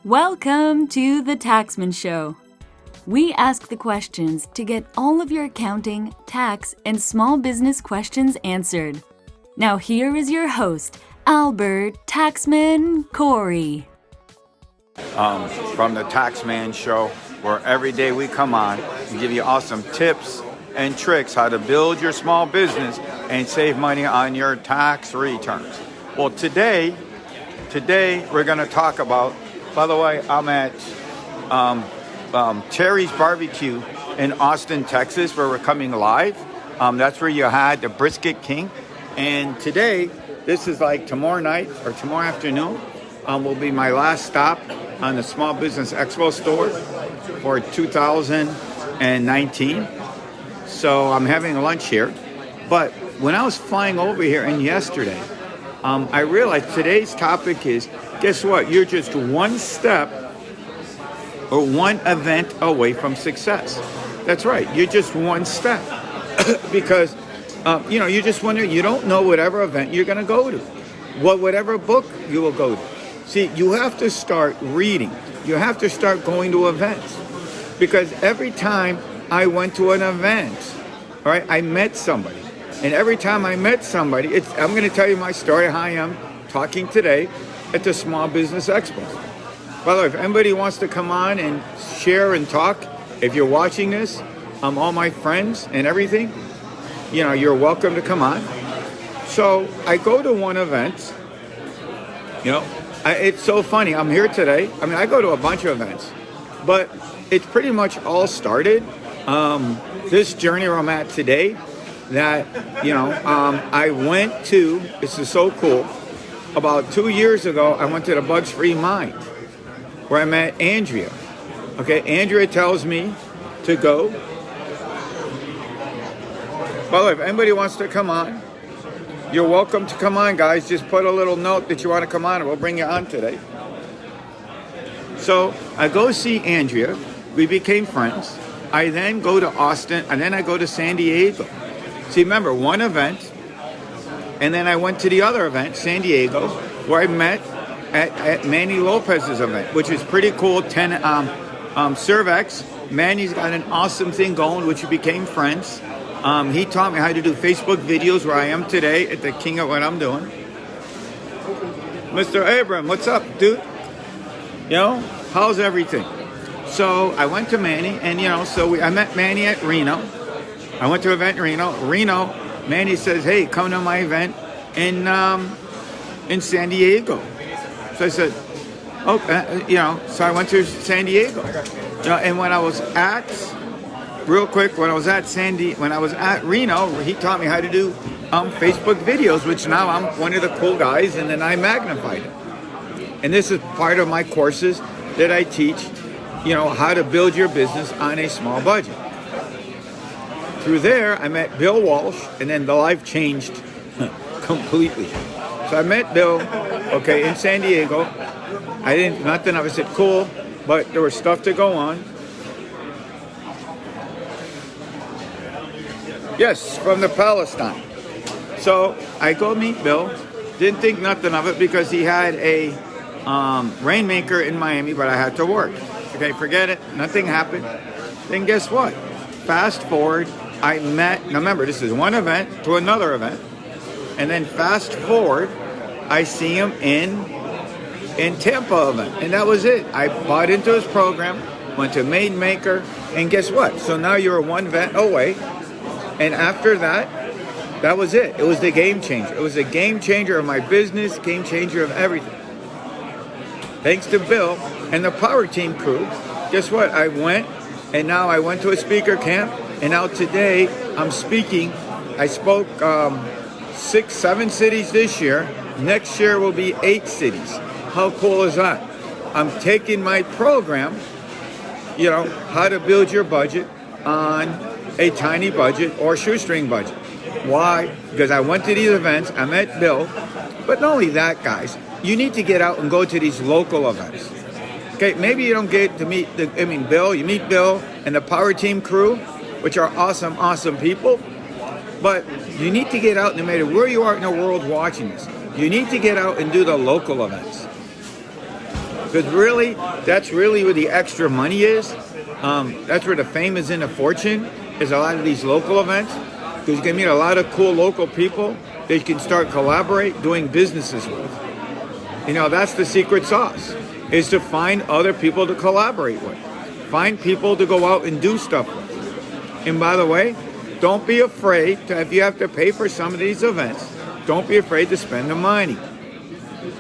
Welcome to the Taxman Show. We ask the questions to get all of your accounting, tax, and small business questions answered. Now here is your host, Albert Taxman Corey. From the Taxman Show, where every day we come on and give you awesome tips and tricks how to build your small business and save money on your tax returns. Well, today we're going to talk about, by the way, I'm at Terry's Barbecue in Austin, Texas, where we're coming live. That's where you had the Brisket King. And today, this is like tomorrow night or tomorrow afternoon, will be my last stop on the Small Business Expo store for 2019. So I'm having lunch here. But when I was flying over here and yesterday, I realized today's topic is, guess what? You're just one step or one event away from success. That's right. You're just one step. Because, you just wonder, you don't know whatever event you're going to go to. Whatever book you will go to. See, you have to start reading. You have to start going to events. Because every time I went to an event, all right, I met somebody. And every time I met somebody, I'm going to tell you my story, how I am talking today at the Small Business Expo. By the way, if anybody wants to come on and share and talk, if you're watching this, all my friends and everything, you're welcome to come on. So I go to one event, it's so funny. I'm here today. I go to a bunch of events, but it's pretty much all started, this journey where I'm at today, that, I went to, this is so cool, about 2 years ago, I went to the Bugs Free Mind, where I met Andrea. Okay, Andrea tells me to go. By the way, if anybody wants to come on, you're welcome to come on, guys. Just put a little note that you want to come on, and we'll bring you on today. So I go see Andrea. We became friends. I then go to Austin, and then I go to San Diego. See, remember, one event, and then I went to the other event, San Diego, where I met at Manny Lopez's event, which is pretty cool. Servex. Manny's got an awesome thing going, which we became friends. He taught me how to do Facebook videos, where I am today at the king of what I'm doing. Mr. Abram, what's up, dude? How's everything? So I went to Manny, and I met Manny at Reno. I went to an event in Reno. Manny says, "Hey, come to my event in San Diego." So I said, so I went to San Diego. And when I was at, when I was at Reno, he taught me how to do Facebook videos, which now I'm one of the cool guys, and then I magnified it. And this is part of my courses that I teach, how to build your business on a small budget. Through there, I met Bill Walsh, and then the life changed completely. So I met Bill, in San Diego. Nothing, I said, cool, but there was stuff to go on. Yes, from the Palestine. So I go meet Bill. Didn't think nothing of it because he had a rainmaker in Miami, but I had to work. Okay, forget it. Nothing happened. Then guess what? Fast forward, I met, now remember, this is one event to another event. And then fast forward, I see him in Tampa event. And that was it. I bought into his program, went to Made Maker, and guess what? So now you're one event away. And after that, that was it. It was the game changer. It was a game changer of my business, game changer of everything. Thanks to Bill and the Power Team crew, guess what? I went, and now I went to a speaker camp, and now today I'm speaking. I spoke 6-7 cities this year. Next year will be 8 cities. How cool is that? I'm taking my program, how to build your budget on a tiny budget or shoestring budget. Why? Because I went to these events, I met Bill, but not only that, guys, you need to get out and go to these local events. Okay, maybe you don't get to meet Bill, you meet Bill and the Power Team crew, which are awesome, awesome people, but you need to get out, no matter where you are in the world watching this, you need to get out and do the local events. Because really, that's really where the extra money is. That's where the fame is in the fortune, is a lot of these local events. Because you can meet a lot of cool local people that you can start collaborate doing businesses with. That's the secret sauce, is to find other people to collaborate with. Find people to go out and do stuff with. And by the way, don't be afraid to, if you have to pay for some of these events, don't be afraid to spend the money.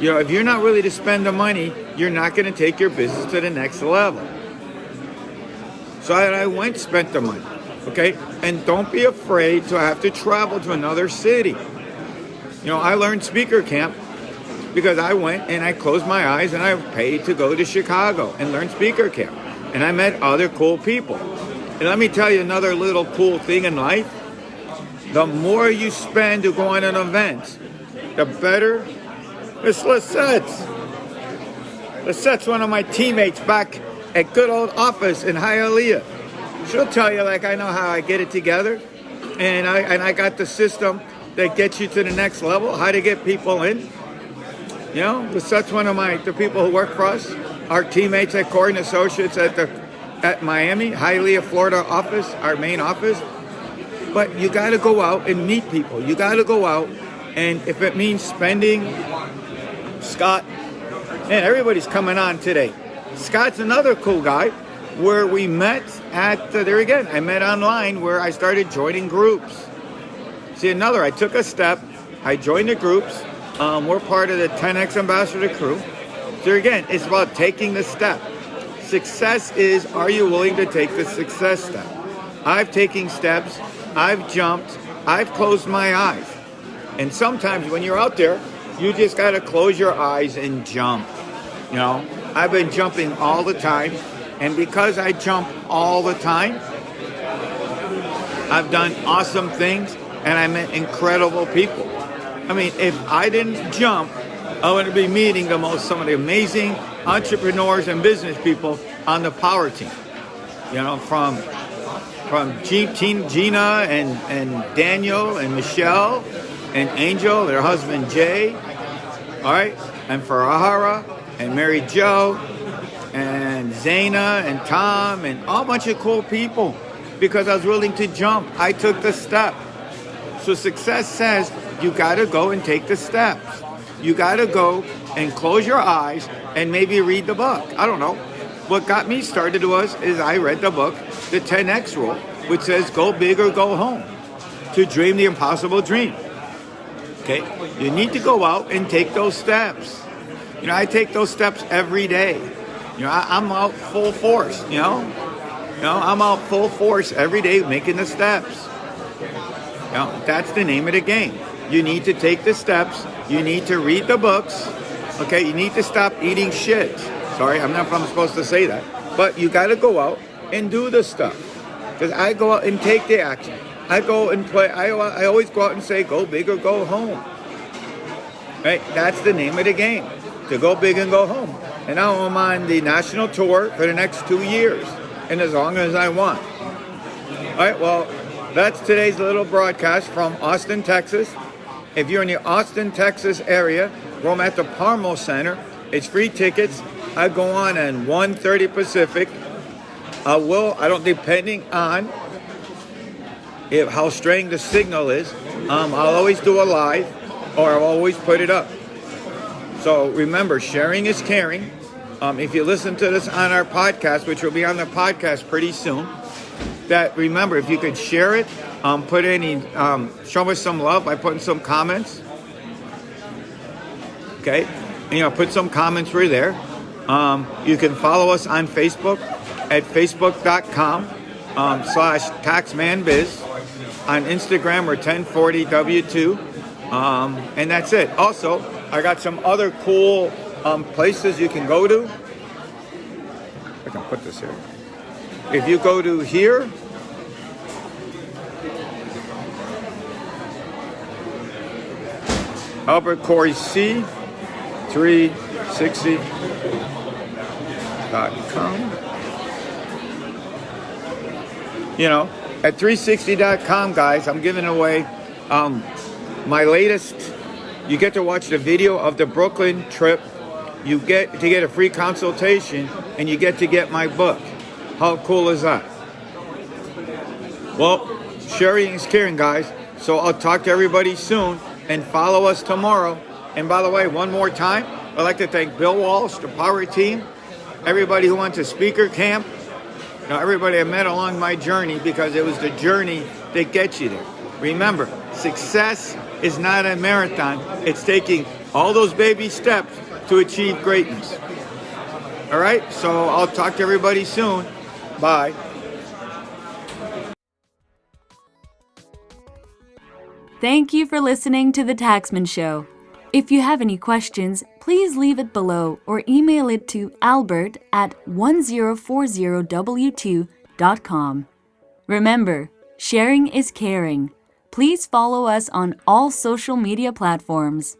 If you're not really to spend the money, you're not going to take your business to the next level. So I went, spent the money, okay? And don't be afraid to have to travel to another city. I learned speaker camp because I went and I closed my eyes and I paid to go to Chicago and learn speaker camp. And I met other cool people. And let me tell you another little cool thing in life. The more you spend to go on an event, the better. It's Lisette's. Lisette's one of my teammates back at good old office in Hialeah. She'll tell you, I know how I get it together. And I got the system that gets you to the next level, how to get people in. Lisette's one of the people who work for us, our teammates at Cord & Associates at Miami, Hialeah, Florida office, our main office. But you got to go out and meet people. You got to go out, and if it means spending, Scott, man, everybody's coming on today. Scott's another cool guy where we met there again, I met online where I started joining groups. See, I took a step, I joined the groups. We're part of the 10X Ambassador crew. So again, it's about taking the step. Success is, are you willing to take the success step? I've taken steps, I've jumped, I've closed my eyes. And sometimes when you're out there, you just got to close your eyes and jump. I've been jumping all the time. And because I jump all the time, I've done awesome things and I met incredible people. I mean, if I didn't jump, I would be meeting some of the amazing entrepreneurs and business people on the power team. From Gina and Daniel and Michelle and Angel, their husband Jay, all right, and Farahara and Mary Jo and Zaina and Tom and a bunch of cool people, because I was willing to jump. I took the step. So success says you got to go and take the steps. You got to go and close your eyes and maybe read the book. I don't know. What got me started is I read the book, The 10X Rule, which says go big or go home, to dream the impossible dream. Okay? You need to go out and take those steps. I take those steps every day. I'm out full force, I'm out full force every day making the steps. That's the name of the game. You need to take the steps. You need to read the books. Okay, you need to stop eating shit. Sorry, I'm not if I'm supposed to say that. But you got to go out and do the stuff. Because I go out and take the action. I go and play. I always go out and say, go big or go home. Right? That's the name of the game. To go big and go home. And now I'm on the national tour for the next 2 years. And as long as I want. All right, well, that's today's little broadcast from Austin, Texas. If you're in the Austin, Texas area, I'm at the Parmo Center. It's free tickets. I go on at 1:30 Pacific. Depending on how strong the signal is, I'll always do a live or I'll always put it up. So remember, sharing is caring. If you listen to this on our podcast, which will be on the podcast pretty soon, remember, if you could share it, show us some love by putting some comments. Okay? Put some comments right there. You can follow us on Facebook at facebook.com/taxmanbiz. On Instagram, we're 1040W2. And that's it. Also, I got some other cool places you can go to. I can put this here. If you go to here, Albert Corey C 360.com. At 360.com, guys, I'm giving away my latest. You get to watch the video of the Brooklyn trip you get to get a free consultation and you get to get my book. How cool is that? Well, sharing is caring, guys. So I'll talk to everybody soon and follow us tomorrow. And by the way, one more time, I'd like to thank Bill Walsh, the Power Team, everybody who went to speaker camp, everybody I met along my journey, because it was the journey that gets you there. Remember, success is not a marathon. It's taking all those baby steps to achieve greatness. All right, so I'll talk to everybody soon. Bye. Thank you for listening to The Taxman Show. If you have any questions, please leave it below or email it to albert@1040w2.com. Remember, sharing is caring. Please follow us on all social media platforms.